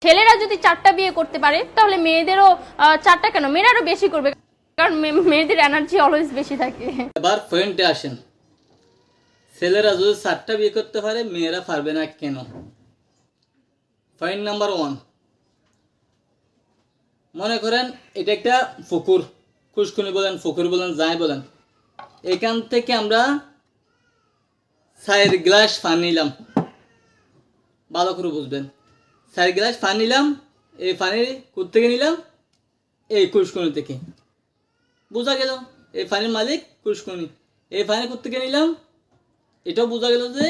ছেলেরা যদি 4টা বিয়ে করতে পারে তাহলে মেয়েদেরও 4টা কেন, মেয়েরা আরো বেশি করবে, কারণ মেয়েদের এনার্জি অলওয়েজ বেশি থাকে। এবার পয়েন্টে আসেন, ছেলেরা যদি 4টা বিয়ে করতে পারে মেয়েরা পারবে না কেন? পয়েন্ট নাম্বার 1, মনে করেন এটা একটা পুকুর, কুশকুনি বলেন, পুকুর বলেন, যাই বলেন, এখান থেকে আমরা 4 গ্লাস পানি নিলাম, ভালো করে বুঝবেন, 4 গ্লাস পানি নিলাম, এই পানি কোথা থেকে নিলাম? এই কুশকুনি থেকে। বোঝা গেল এই পানির মালিক কুশকুনি। এই পানি কোথা থেকে নিলাম? এটাও বোঝা গেল যে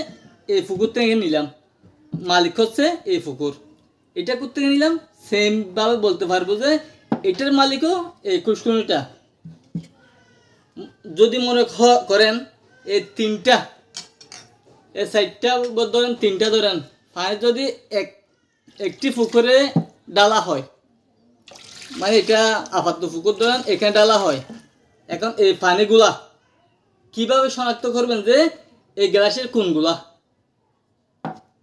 এই পুকুর থেকে নিলাম, মালিক হচ্ছে এই পুকুর। এটা কোথা থেকে নিলাম? সেমভাবে বলতে পারবো যে এটার মালিকও এই কুশকুনিটা। যদি মনে করেন এই 3টা, এই 4টা ধরেন, 3টা ধরেন, পানি যদি একটি পুকুরে ডালা হয়, মানে এটা আপাতত পুকুর ধরেন, এখানে ডালা হয়, এখন এই পানিগুলা কিভাবে শনাক্ত করবেন যে এই গ্লাসের কোনগুলা?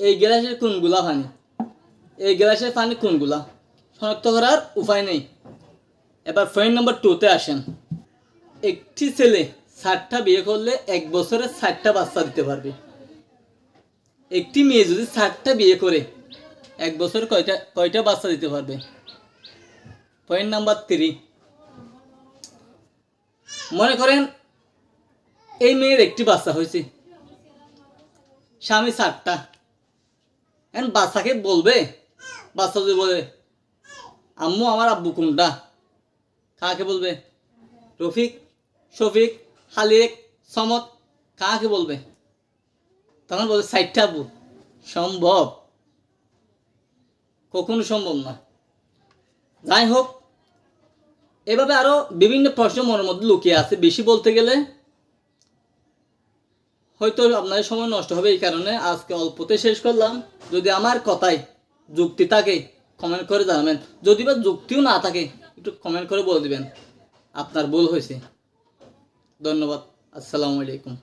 এই গ্লাসের কোনগুলা পানি, এই গ্লাসের পানি কোনগুলা শনাক্ত করার উপায় নেই। এবার পয়েন্ট নাম্বার 2তে আসেন, একটি ছেলে 4টা বিয়ে করলে 1 বছরে 4টা বাচ্চা দিতে পারবে। একটি মেয়ে যদি 4টা বিয়ে করে 1 বছরে কয়টা বাচ্চা দিতে পারবে? পয়েন্ট নাম্বার 3, মনে করেন এই মেয়ের একটি বাচ্চা হয়েছে, স্বামী 4টা, এখন বাচ্চাকে বলবে, বাচ্চা যদি বলে আম্মু আমার আব্বু কোনটা, কাকে বলবে? রফিক, শফিক, হালিক, সমত, কাকে বলবে? তখন বলবে 4টা আব্বু। সম্ভব? কখনো সম্ভব না। যাই হোক, এভাবে আরো বিভিন্ন প্রশ্ন মনের মধ্যে লুকিয়ে আছে, বেশি বলতে গেলে হয়তো আপনাদের সময় নষ্ট হবে, এই কারণে আজকে অল্পতে শেষ করলাম। যদি আমার কথায় যুক্তি থাকে কমেন্ট করে জানাবেন, যদি বা যুক্তিও না থাকে একটু কমেন্ট করে বলে দিবেন আপনার ভুল হয়েছে। ধন্যবাদ, আসসালামু আলাইকুম।